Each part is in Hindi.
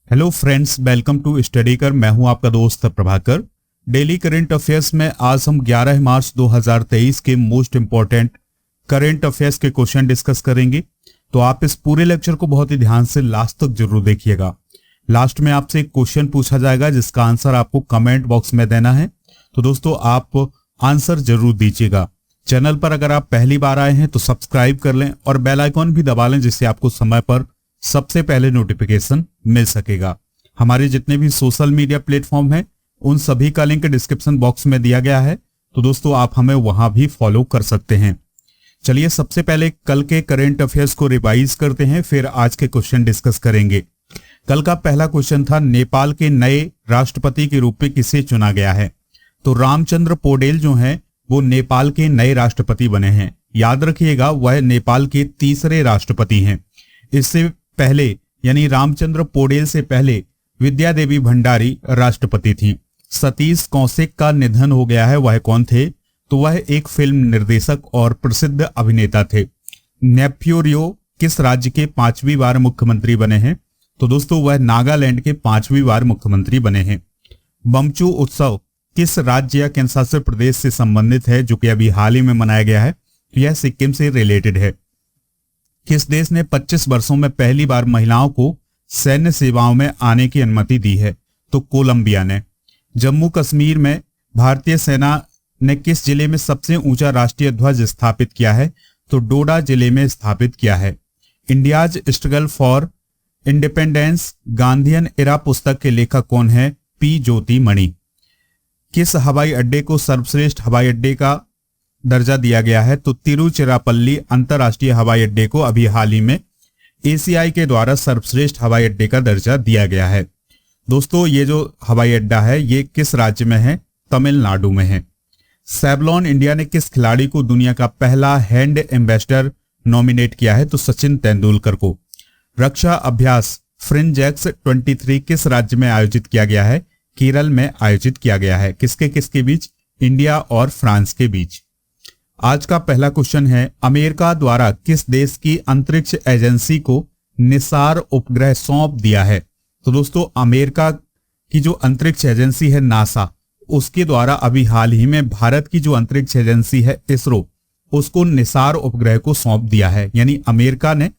Hello friends, welcome to study कर। मैं हूं आपका दोस्त प्रभाकर। डेली करंट अफेयर्स में आज हम 11 मार्च 2023 के मोस्ट इंपॉर्टेंट करंट अफेयर्स के क्वेश्चन डिस्कस करेंगे। तो आप इस पूरे लेक्चर को बहुत ही ध्यान से लास्ट तक जरूर देखिएगा। लास्ट में आपसे एक क्वेश्चन पूछा जाएगा जिसका आंसर आपको कमेंट बॉक्स में देना है। तो दोस्तों आप आंसर जरूर दीजिएगा। चैनल पर अगर आप पहली बार आए हैं तो सब्सक्राइब कर लें और बेल आइकॉन भी दबा लें जिससे आपको समय पर सबसे पहले नोटिफिकेशन मिल सकेगा। हमारे जितने भी सोशल मीडिया प्लेटफॉर्म हैं उन सभी का लिंक डिस्क्रिप्शन बॉक्स में दिया गया है, तो दोस्तों आप हमें वहां भी फॉलो कर सकते हैं। चलिए सबसे पहले कल के करंट अफेयर्स को रिवाइज करते हैं, फिर आज के क्वेश्चन डिस्कस करेंगे। कल का पहला क्वेश्चन था, नेपाल के नए राष्ट्रपति के रूप में किसे चुना गया है? तो रामचंद्र पौडेल जो हैं वो नेपाल के नए राष्ट्रपति बने हैं। याद रखिएगा वह नेपाल के तीसरे राष्ट्रपति हैं। इससे पहले यानी रामचंद्र पौडेल से पहले विद्या देवी भंडारी राष्ट्रपति थी। सतीश कौशिक का निधन हो गया है। वह कौन थे? तो वह एक फिल्म निर्देशक और प्रसिद्ध अभिनेता थे। नेफ्यू रियो किस राज्य के 5वीं बार मुख्यमंत्री बने हैं? तो दोस्तों वह नागालैंड के 5वीं बार मुख्यमंत्री बने हैं। बमचू उत्सव किस राज्य या केंद्र शासित प्रदेश से संबंधित है, जो कि अभी हाल ही में मनाया गया है? यह सिक्किम से रिलेटेड है। किस देश ने 25 वर्षों में पहली बार महिलाओं को सैन्य सेवाओं में आने की अनुमति दी है? तो कोलंबिया ने। जम्मू कश्मीर में भारतीय सेना ने किस जिले में सबसे ऊंचा राष्ट्रीय ध्वज स्थापित किया है? तो डोडा जिले में स्थापित किया है। India's struggle for independence Gandhian era पुस्तक के लेखक कौन है? पी ज्योति मणि। किस हवाई अड्डे को सर्वश्रेष्ठ हवाई अड्डे का दर्जा दिया गया है? तो तिरुचिरापल्ली अंतर्राष्ट्रीय हवाई अड्डे को अभी हाल ही में एसीआई के द्वारा सर्वश्रेष्ठ हवाई अड्डे का दर्जा दिया गया है। दोस्तों ये जो हवाई अड्डा है ये किस राज्य में है? तमिलनाडु में है। सेवलॉन इंडिया ने किस खिलाड़ी को दुनिया का पहला हैंड एम्बेसडर नॉमिनेट किया है? तो सचिन तेंदुलकर को। रक्षा अभ्यास फ्रिंजेक्स 23 किस राज्य में आयोजित किया गया है? केरल में आयोजित किया गया है। किसके बीच? इंडिया और फ्रांस के बीच। आज का पहला क्वेश्चन है, अमेरिका द्वारा किस देश की अंतरिक्ष एजेंसी को निसार उपग्रह सौंप दिया है? तो दोस्तों अमेरिका की जो अंतरिक्ष एजेंसी है नासा, उसके द्वारा अभी हाल ही में भारत की जो अंतरिक्ष एजेंसी है इसरो, उसको निसार उपग्रह को सौंप दिया है। यानी अमेरिका ने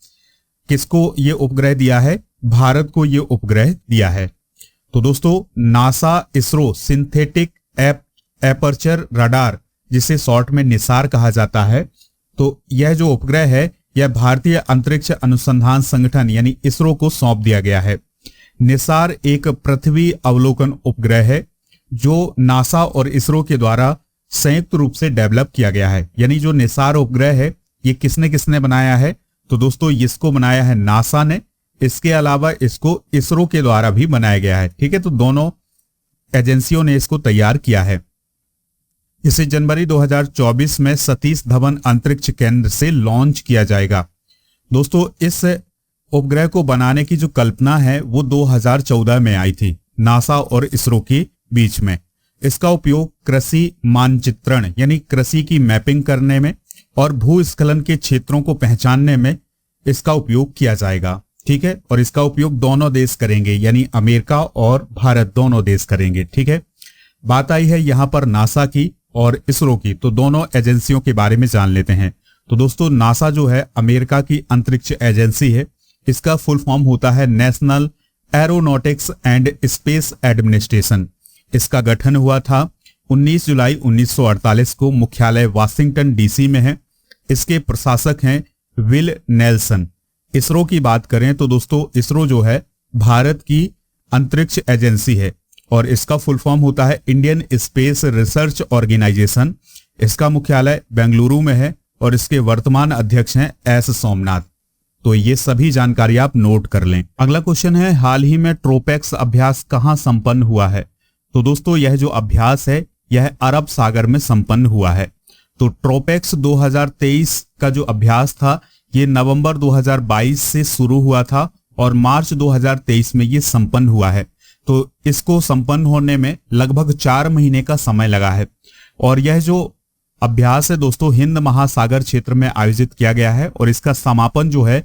किसको ये उपग्रह दिया है? भारत को ये उपग्रह दिया है। तो दोस्तों NASA ISRO synthetic aperture radar, जिसे शॉर्ट में निसार कहा जाता है, तो यह जो उपग्रह है यह भारतीय अंतरिक्ष अनुसंधान संगठन यानी इसरो को सौंप दिया गया है। निसार एक पृथ्वी अवलोकन उपग्रह है जो नासा और इसरो के द्वारा संयुक्त रूप से डेवलप किया गया है। यानी जो निसार उपग्रह है ये किसने बनाया है? तो दोस्तों इसको बनाया है नासा ने, इसके अलावा इसको इसरो के द्वारा भी बनाया गया है। ठीक है, तो दोनों एजेंसियों ने इसको तैयार किया है। इसे जनवरी 2024 में सतीश धवन अंतरिक्ष केंद्र से लॉन्च किया जाएगा। दोस्तों इस उपग्रह को बनाने की जो कल्पना है वो 2014 में आई थी नासा और इसरो के बीच में। इसका उपयोग कृषि मानचित्रण यानी कृषि की मैपिंग करने में और भूस्खलन के क्षेत्रों को पहचानने में इसका उपयोग किया जाएगा। ठीक है, और इसका उपयोग दोनों देश करेंगे यानी अमेरिका और भारत दोनों देश करेंगे। ठीक है, बात आई है यहां पर नासा की और इसरो की, तो दोनों एजेंसियों के बारे में जान लेते हैं। तो दोस्तों नासा जो है अमेरिका की अंतरिक्ष एजेंसी है। इसका फुल फॉर्म होता है national aeronautics and space administration. इसका गठन हुआ था 19 जुलाई 1948 को। मुख्यालय वाशिंगटन डीसी में है। इसके प्रशासक हैं विल नेल्सन। इसरो की बात करें तो दोस्तों इसरो जो है भारत की अंतरिक्ष एजेंसी है और इसका फुल फॉर्म होता है इंडियन स्पेस रिसर्च ऑर्गेनाइजेशन। इसका मुख्यालय बेंगलुरु में है और इसके वर्तमान अध्यक्ष हैं एस सोमनाथ। तो ये सभी जानकारी आप नोट कर लें। अगला क्वेश्चन है, हाल ही में ट्रोपेक्स अभ्यास कहां संपन्न हुआ है? तो दोस्तों यह जो अभ्यास है यह अरब सागर में संपन्न हुआ है। तो ट्रोपेक्स 2023 का जो अभ्यास था ये नवंबर 2022 से शुरू हुआ था और मार्च 2023 में ये संपन्न हुआ है। तो इसको संपन्न होने में लगभग 4 महीने का समय लगा है और यह जो अभ्यास है दोस्तों हिंद महासागर क्षेत्र में आयोजित किया गया है और इसका समापन जो है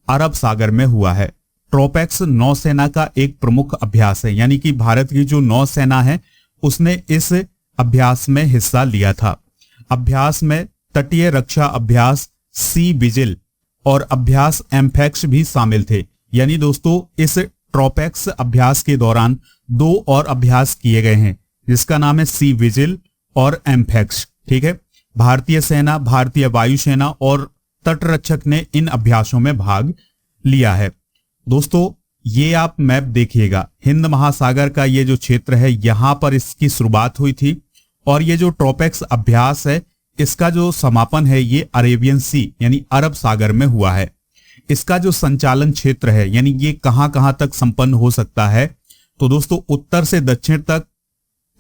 अरब सागर में हुआ है। ट्रोपेक्स नौसेना का एक प्रमुख अभ्यास है, यानी कि भारत की जो नौसेना है उसने इस अभ्यास में हिस्सा लिया था। अभ्यास में तटीय रक्षा अभ्यास सी विजिल और अभ्यास एम्फेक्स भी शामिल थे। यानी दोस्तों इस ट्रोपेक्स अभ्यास के दौरान 2 और अभ्यास किए गए हैं जिसका नाम है सी विजिल और एम्फेक्स। ठीक है, भारतीय सेना, भारतीय वायुसेना और तटरक्षक ने इन अभ्यासों में भाग लिया है। दोस्तों ये आप मैप देखिएगा, हिंद महासागर का ये जो क्षेत्र है यहां पर इसकी शुरुआत हुई थी और ये जो ट्रोपेक्स अभ्यास है इसका जो समापन है ये अरेबियन सी यानी अरब सागर में हुआ है। इसका जो संचालन क्षेत्र है यानी ये कहां तक संपन्न हो सकता है, तो दोस्तों उत्तर से दक्षिण तक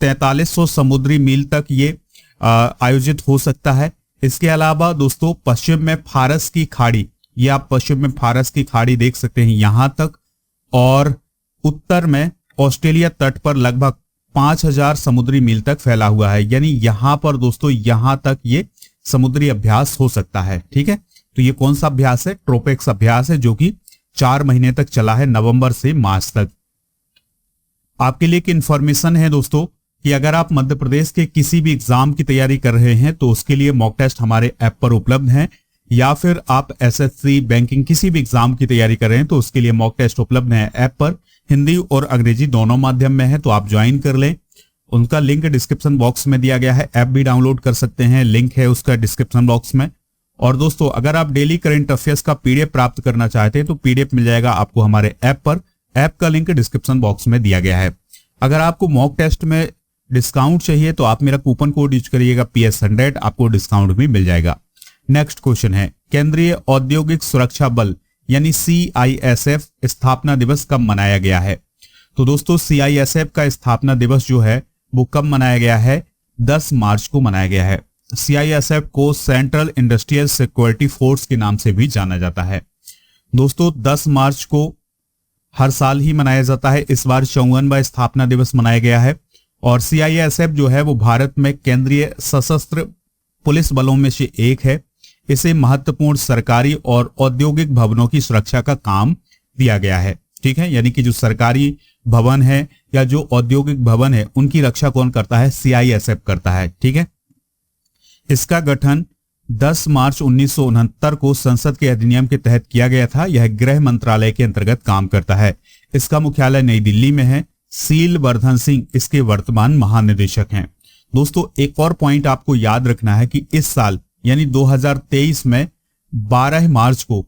4300 समुद्री मील तक ये आयोजित हो सकता है। इसके अलावा दोस्तों पश्चिम में फारस की खाड़ी, ये आप पश्चिम में फारस की खाड़ी देख सकते हैं यहां तक, और उत्तर में ऑस्ट्रेलिया तट पर लगभग 5000 समुद्री मील तक फैला हुआ है। यानी यहां पर दोस्तों यहां तक ये समुद्री अभ्यास हो सकता है। ठीक है, तो ये कौन सा अभ्यास है? ट्रोपेक्स अभ्यास है जो कि 4 महीने तक चला है, नवंबर से मार्च तक। आपके लिए एक इंफॉर्मेशन है दोस्तों कि अगर आप मध्य प्रदेश के किसी भी एग्जाम की तैयारी कर रहे हैं तो उसके लिए मॉक टेस्ट हमारे ऐप पर उपलब्ध हैं, या फिर आप एसएससी बैंकिंग किसी भी एग्जाम की तैयारी कर रहे हैं तो उसके लिए मॉक टेस्ट उपलब्ध है ऐप पर। हिंदी और अंग्रेजी दोनों माध्यम में है, तो आप ज्वाइन कर लें। उनका लिंक डिस्क्रिप्शन बॉक्स में दिया गया है, ऐप भी डाउनलोड कर सकते हैं, लिंक है उसका डिस्क्रिप्शन बॉक्स में। और दोस्तों अगर आप डेली करंट अफेयर्स का पीडीएफ प्राप्त करना चाहते हैं तो पीडीएफ मिल जाएगा आपको हमारे ऐप पर, ऐप का लिंक डिस्क्रिप्शन बॉक्स में दिया गया है। अगर आपको मॉक टेस्ट में डिस्काउंट चाहिए तो आप मेरा कूपन कोड यूज करिएगा PS100, आपको डिस्काउंट भी मिल जाएगा। नेक्स्ट क्वेश्चन है, केंद्रीय औद्योगिक सुरक्षा बल यानी CISF स्थापना दिवस कब मनाया गया है? तो दोस्तों CISF का स्थापना दिवस जो है वो कब मनाया गया है? 10 मार्च को मनाया गया है। CISF को सेंट्रल इंडस्ट्रियल सिक्योरिटी फोर्स के नाम से भी जाना जाता है। दोस्तों 10 मार्च को हर साल ही मनाया जाता है, इस बार 54वां स्थापना दिवस मनाया गया है। और CISF जो है वो भारत में केंद्रीय सशस्त्र पुलिस बलों में से एक है। इसे महत्वपूर्ण सरकारी और औद्योगिक भवनों की सुरक्षा का काम दिया गया है। ठीक है, यानी कि जो सरकारी भवन है या जो औद्योगिक भवन है उनकी रक्षा कौन करता है? CISF करता है। ठीक है, इसका गठन 10 मार्च 1969 को संसद के अधिनियम के तहत किया गया था। यह गृह मंत्रालय के अंतर्गत काम करता है। इसका मुख्यालय नई दिल्ली में है। सील वर्धन सिंह इसके वर्तमान महानिदेशक हैं। दोस्तों एक और पॉइंट आपको याद रखना है कि इस साल यानी 2023 में 12 मार्च को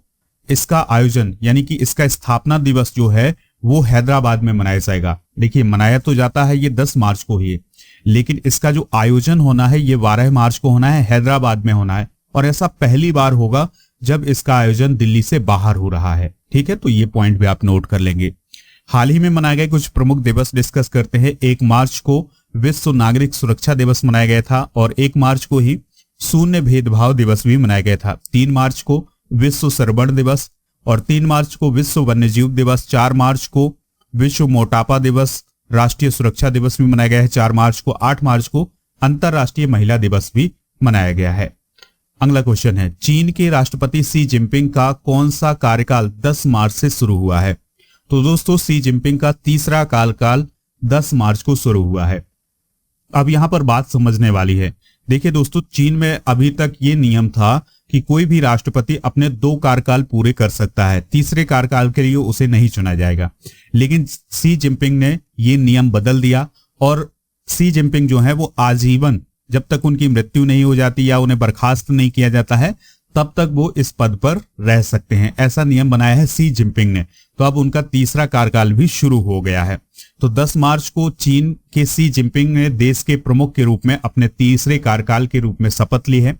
इसका आयोजन यानी कि इसका स्थापना दिवस जो है वो हैदराबाद में मनाया जाएगा। देखिए मनाया तो जाता है ये 10 मार्च को ही, लेकिन इसका जो आयोजन होना है ये 12 मार्च को होना है, हैदराबाद में होना है। और ऐसा पहली बार होगा जब इसका आयोजन दिल्ली से बाहर हो रहा है। ठीक है, तो ये पॉइंट भी आप नोट कर लेंगे। हाल ही में मनाए गए कुछ प्रमुख दिवस डिस्कस करते हैं। 1 मार्च को विश्व नागरिक सुरक्षा दिवस मनाया गया था और 1 मार्च को ही शून्य भेदभाव दिवस भी मनाया गया था। 3 मार्च को विश्व सरबण दिवस और 3 मार्च को विश्व वन्यजीव दिवस। 4 मार्च को विश्व मोटापा दिवस, राष्ट्रीय सुरक्षा दिवस भी मनाया गया है 4 मार्च को। 8 मार्च को अंतर्राष्ट्रीय महिला दिवस भी मनाया गया है। अगला क्वेश्चन है, चीन के राष्ट्रपति शी जिनपिंग का कौन सा कार्यकाल 10 मार्च से शुरू हुआ है? तो दोस्तों शी जिनपिंग का तीसरा कार्यकाल 10 मार्च को शुरू हुआ है। अब यहां पर बात समझने वाली है। देखिए दोस्तों, चीन में अभी तक ये नियम था कि कोई भी राष्ट्रपति अपने 2 कार्यकाल पूरे कर सकता है, तीसरे कार्यकाल के लिए उसे नहीं चुना जाएगा। लेकिन शी जिनपिंग ने ये नियम बदल दिया और शी जिनपिंग जो है वो आजीवन, जब तक उनकी मृत्यु नहीं हो जाती या उन्हें बर्खास्त नहीं किया जाता है तब तक वो इस पद पर रह सकते हैं। ऐसा नियम बनाया है शी जिनपिंग ने। तो अब उनका तीसरा कार्यकाल भी शुरू हो गया है। तो 10 मार्च को चीन के शी जिनपिंग ने देश के प्रमुख के रूप में अपने तीसरे कार्यकाल के रूप में शपथ ली है।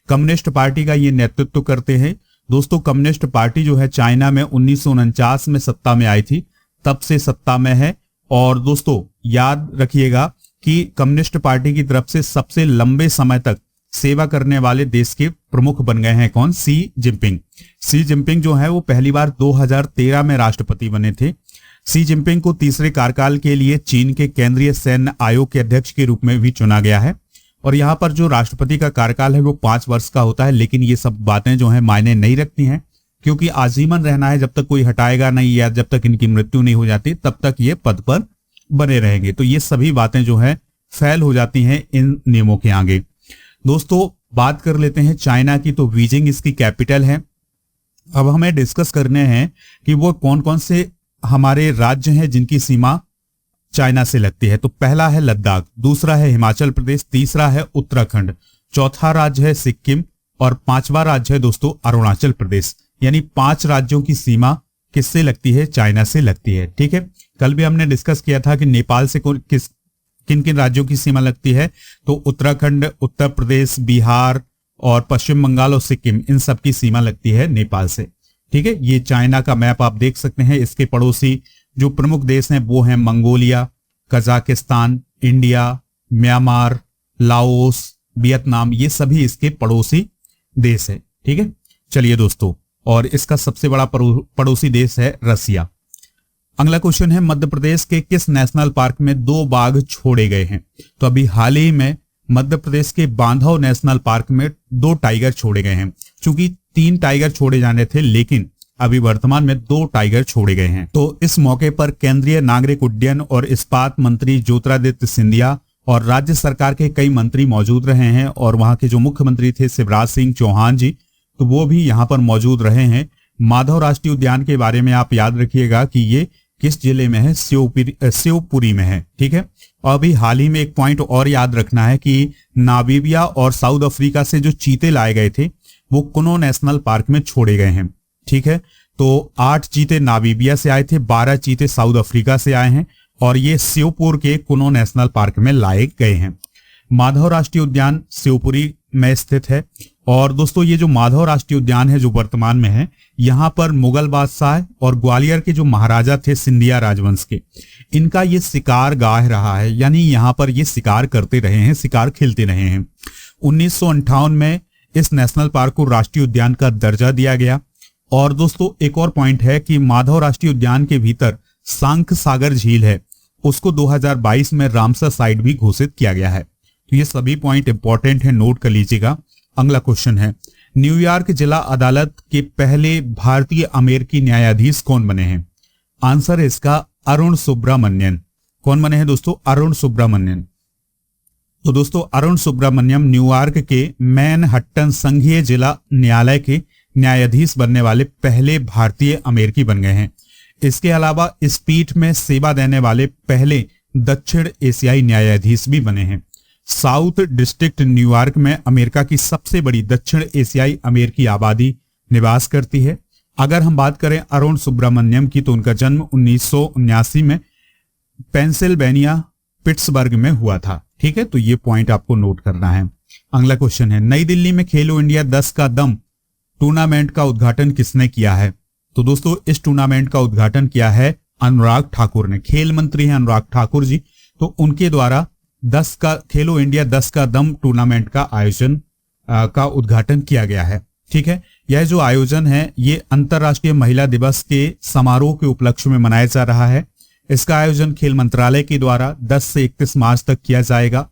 कम्युनिस्ट पार्टी का ये नेतृत्व करते हैं। दोस्तों कम्युनिस्ट पार्टी जो है चाइना में 1949 में सत्ता में आई थी, तब से सत्ता में है। और दोस्तों याद रखिएगा कि कम्युनिस्ट पार्टी की तरफ से सबसे लंबे समय तक सेवा करने वाले देश के प्रमुख बन गए हैं कौन? Xi Jinping. शी जिनपिंग जो है वो पहली बार 2013 में राष्ट्रपति बने थे। शी जिनपिंग को तीसरे कार्यकाल के लिए चीन के केंद्रीय सैन्य आयोग के अध्यक्ष के रूप में भी चुना गया है। और यहाँ पर जो राष्ट्रपति का कार्यकाल है वो 5 वर्ष का होता है, लेकिन ये सब बातें जो है मायने नहीं रखती हैं, क्योंकि आजीवन रहना है, जब तक कोई हटाएगा नहीं या जब तक इनकी मृत्यु नहीं हो जाती तब तक ये पद पर बने रहेंगे। तो ये सभी बातें जो है फेल हो जाती हैं इन नियमों के आगे। दोस्तों बात कर लेते हैं चाइना की, तो बीजिंग इसकी कैपिटल है। अब हमें डिस्कस करने हैं कि वो कौन कौन से हमारे राज्य हैं जिनकी सीमा चाइना से लगती है। तो पहला है लद्दाख, दूसरा है हिमाचल प्रदेश, तीसरा है उत्तराखंड, चौथा राज्य है सिक्किम और पांचवा राज्य है दोस्तों अरुणाचल प्रदेश। यानी 5 राज्यों की सीमा किससे लगती है? चाइना से लगती है। ठीक है, कल भी हमने डिस्कस किया था कि नेपाल से किन किन राज्यों की सीमा लगती है। तो उत्तराखंड, उत्तर प्रदेश, बिहार और पश्चिम बंगाल और सिक्किम, इन सब की सीमा लगती है नेपाल से। ठीक है, ये चाइना का मैप आप देख सकते हैं। इसके पड़ोसी जो प्रमुख देश हैं वो हैं Mongolia, Kazakhstan, India, Myanmar, Laos, Vietnam, ये सभी इसके पड़ोसी देश है। ठीक है, चलिए दोस्तों, और इसका सबसे बड़ा पड़ोसी देश है रसिया। अगला क्वेश्चन है मध्य प्रदेश के किस नेशनल पार्क में 2 बाघ छोड़े गए हैं? तो अभी हाल ही में मध्य प्रदेश के बांधव नेशनल पार्क में 2 टाइगर छोड़े गए हैं। चूंकि 3 टाइगर छोड़े जाने थे, लेकिन अभी वर्तमान में 2 टाइगर छोड़े गए हैं। तो इस मौके पर केंद्रीय नागरिक उड्डयन और इस्पात मंत्री ज्योतिरादित्य सिंधिया और राज्य सरकार के कई मंत्री मौजूद रहे हैं, और वहां के जो मुख्यमंत्री थे शिवराज सिंह चौहान जी, तो वो भी यहाँ पर मौजूद रहे हैं। माधव राष्ट्रीय उद्यान के बारे में आप याद रखिएगा कि ये किस जिले में है? शिवपुरी में है। ठीक है, और अभी हाल ही में एक पॉइंट और याद रखना है कि नामीबिया और साउथ अफ्रीका से जो चीते लाए गए थे वो कुनो नेशनल पार्क में छोड़े गए हैं। ठीक है, तो 8 चीते नामीबिया से आए थे, 12 चीते साउथ अफ्रीका से आए हैं, और ये शिवपुर के कुनो नेशनल पार्क में लाए गए हैं। माधव राष्ट्रीय उद्यान शिवपुरी में स्थित है। और दोस्तों ये जो माधव राष्ट्रीय उद्यान है जो वर्तमान में है, यहाँ पर मुगल बादशाह और ग्वालियर के जो महाराजा थे सिंधिया राजवंश के, इनका ये शिकार गाह रहा है। यानी यहाँ पर ये शिकार करते रहे हैं, शिकार खेलते रहे हैं। 1958 में इस नेशनल पार्क को राष्ट्रीय उद्यान का दर्जा दिया गया। और दोस्तों एक और पॉइंट है कि माधव राष्ट्रीय उद्यान के भीतर सांख सागर झील है, उसको 2022 में रामसर साइट भी घोषित किया गया है। तो ये सभी पॉइंट इंपॉर्टेंट है, नोट कर लीजिएगा। अगला क्वेश्चन है न्यूयॉर्क जिला अदालत के पहले भारतीय अमेरिकी न्यायाधीश कौन बने हैं? आंसर है इसका अरुण सुब्रमण्यन। कौन बने हैं दोस्तों? अरुण सुब्रमण्यन। तो दोस्तों अरुण सुब्रमण्यम न्यूयॉर्क के मैनहट्टन संघीय जिला न्यायालय के न्यायाधीश बनने वाले पहले भारतीय अमेरिकी बन गए हैं। इसके अलावा इस पीठ में सेवा देने वाले पहले दक्षिण एशियाई न्यायाधीश भी बने हैं। साउथ डिस्ट्रिक्ट न्यूयॉर्क में अमेरिका की सबसे बड़ी दक्षिण एशियाई अमेरिकी आबादी निवास करती है। अगर हम बात करें अरुण सुब्रमण्यम की, तो उनका जन्म 1979 में पेंसिल्वेनिया पिट्सबर्ग में हुआ था। ठीक है, तो ये पॉइंट आपको नोट करना है। अगला क्वेश्चन है नई दिल्ली में खेलो इंडिया 10 का दम टूर्नामेंट का उद्घाटन किसने किया है? तो दोस्तों इस टूर्नामेंट का उद्घाटन किया है अनुराग ठाकुर ने। खेल मंत्री हैं अनुराग ठाकुर जी, तो उनके द्वारा खेलो इंडिया 10 का दम टूर्नामेंट का आयोजन का उद्घाटन किया गया है। ठीक है, यह जो आयोजन है ये अंतर्राष्ट्रीय महिला दिवस के समारोह के उपलक्ष्य में मनाया जा रहा है। इसका आयोजन खेल मंत्रालय के द्वारा 10 से 31 मार्च तक किया जाएगा।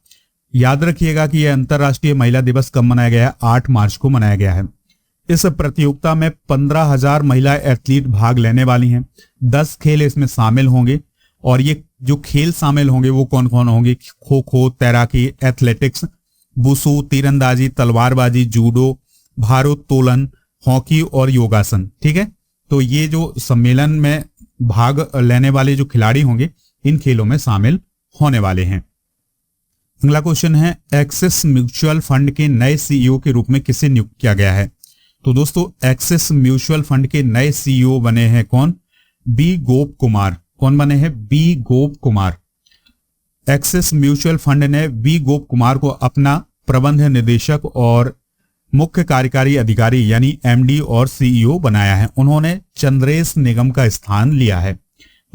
याद रखिएगा कि यह अंतर्राष्ट्रीय महिला दिवस कब मनाया गया है? 8 मार्च को मनाया गया है। इस प्रतियोगिता में 15,000 महिला एथलीट भाग लेने वाली हैं। 10 खेल इसमें शामिल होंगे, और ये जो खेल शामिल होंगे वो कौन कौन होंगे? खो खो, तैराकी, एथलेटिक्स, वुशु, तीरंदाजी, तलवारबाजी, जूडो, भारोत्तोलन, हॉकी और योगासन। ठीक है, तो ये जो सम्मेलन में भाग लेने वाले जो खिलाड़ी होंगे इन खेलों में शामिल होने वाले हैं। अगला क्वेश्चन है एक्सिस म्यूचुअल फंड के नए सीईओ के रूप में किसे नियुक्त किया गया है? तो दोस्तों एक्सिस म्यूचुअल फंड के नए सीईओ बने हैं कौन? बी गोप कुमार। कौन बने हैं? बी गोप कुमार। एक्सिस म्यूचुअल फंड ने बी गोप कुमार को अपना प्रबंध निदेशक और मुख्य कार्यकारी अधिकारी यानी एमडी और सीईओ बनाया है। उन्होंने चंद्रेश निगम का स्थान लिया है।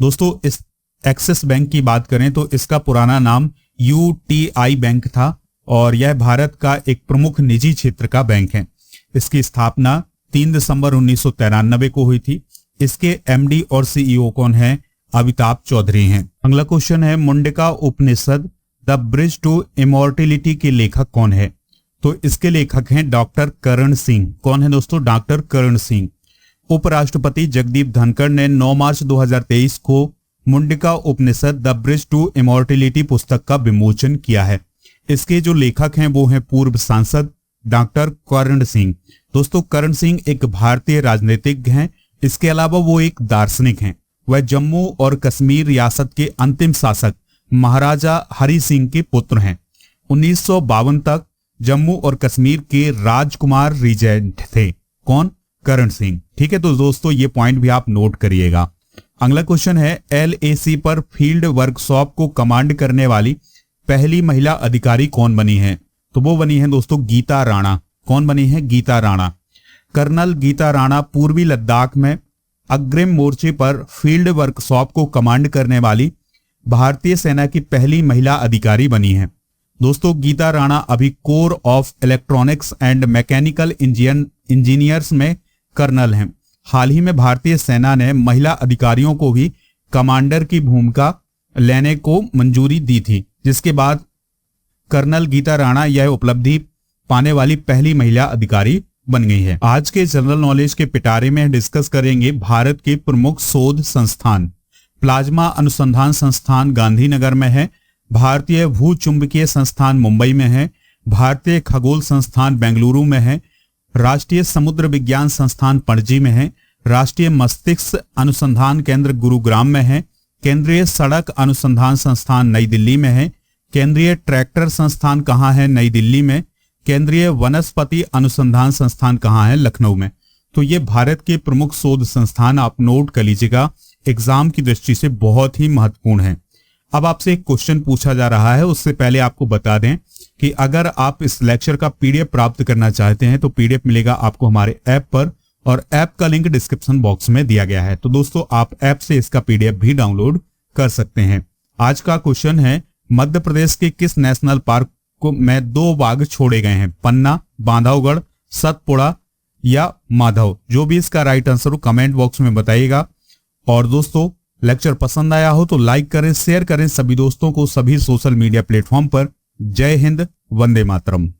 दोस्तों इस एक्सिस बैंक की बात करें तो इसका पुराना नाम यूटीआई बैंक था, और यह भारत का एक प्रमुख निजी क्षेत्र का बैंक है। इसकी स्थापना 3 दिसंबर 1993 को हुई थी। इसके एमडी और सीईओ कौन है? अमिताभ चौधरी हैं। अगला क्वेश्चन है मुंडका उपनिषद द ब्रिज टू इमॉर्टिलिटी के लेखक कौन है? तो इसके लेखक हैं डॉक्टर करण सिंह। कौन है दोस्तों? डॉक्टर करण सिंह। उपराष्ट्रपति जगदीप धनखड़ ने 9 मार्च 2023 को मुंडिका उपनिषद द ब्रिज टू इमॉर्टलिटी पुस्तक का विमोचन किया है। इसके जो लेखक हैं वो हैं पूर्व सांसद डॉक्टर करण सिंह। दोस्तों, करण सिंह एक भारतीय राजनीतिज्ञ हैं। इसके अलावा वो एक दार्शनिक हैं। वह जम्मू और कश्मीर रियासत के अंतिम शासक महाराजा हरि सिंह के पुत्र हैं। 1952 तक जम्मू और कश्मीर के राजकुमार रीजेंट थे। कौन? करण सिंह। ठीक है, तो दोस्तों ये पॉइंट भी आप नोट करिएगा। अगला क्वेश्चन है, LAC पर फील्ड वर्कशॉप को कमांड करने वाली पहली महिला अधिकारी कौन बनी है? तो वो बनी है दोस्तों गीता राणा। कौन बनी है? गीता राणा। कर्नल गीता राणा पूर्वी लद्दाख में अग्रिम मोर्चे पर फील्ड वर्कशॉप को कमांड करने वाली भारतीय सेना की पहली महिला अधिकारी बनी है। दोस्तों, गीता राणा अभी core of electronics and mechanical engineers में कर्नल हैं। हाल ही में भारतीय सेना ने महिला अधिकारियों को भी कमांडर की भूमिका लेने को मंजूरी दी थी, जिसके बाद कर्नल गीता राणा यह उपलब्धि पाने वाली पहली महिला अधिकारी बन गई है। आज के जनरल नॉलेज के पिटारे में डिस्कस करेंगे भारत के प्रमुख शोध संस्थान। प्लाज्मा अनुसंधान संस्थान गांधीनगर में है। भारतीय भूचुंबकीय संस्थान मुंबई में है। भारतीय खगोल संस्थान बेंगलुरु में है। राष्ट्रीय समुद्र विज्ञान संस्थान पणजी में है। राष्ट्रीय मस्तिष्क अनुसंधान केंद्र गुरुग्राम में है। केंद्रीय सड़क अनुसंधान संस्थान नई दिल्ली में है। केंद्रीय ट्रैक्टर संस्थान कहाँ है? नई दिल्ली में। केंद्रीय वनस्पति अनुसंधान संस्थान कहाँ है? लखनऊ में। तो ये भारत के प्रमुख शोध संस्थान आप नोट कर लीजिएगा, एग्जाम की दृष्टि से बहुत ही महत्वपूर्ण है। अब आपसे एक क्वेश्चन पूछा जा रहा है, उससे पहले आपको बता दें कि अगर आप इस लेक्चर का PDF प्राप्त करना चाहते हैं तो PDF मिलेगा आपको हमारे ऐप पर, और ऐप का लिंक डिस्क्रिप्शन बॉक्स में दिया गया है। तो दोस्तों, आप ऐप से इसका PDF भी डाउनलोड कर सकते हैं। आज का क्वेश्चन है, मध्य प्रदेश के किस नेशनल पार्क में 2 बाघ छोड़े गए हैं? पन्ना, बांधवगढ़, सतपुड़ा या माधव? जो भी इसका राइट आंसर हो कमेंट बॉक्स में बताइएगा। और दोस्तों, लेक्चर पसंद आया हो तो लाइक करें, शेयर करें सभी दोस्तों को सभी सोशल मीडिया प्लेटफॉर्म पर। जय हिंद, वंदे मातरम।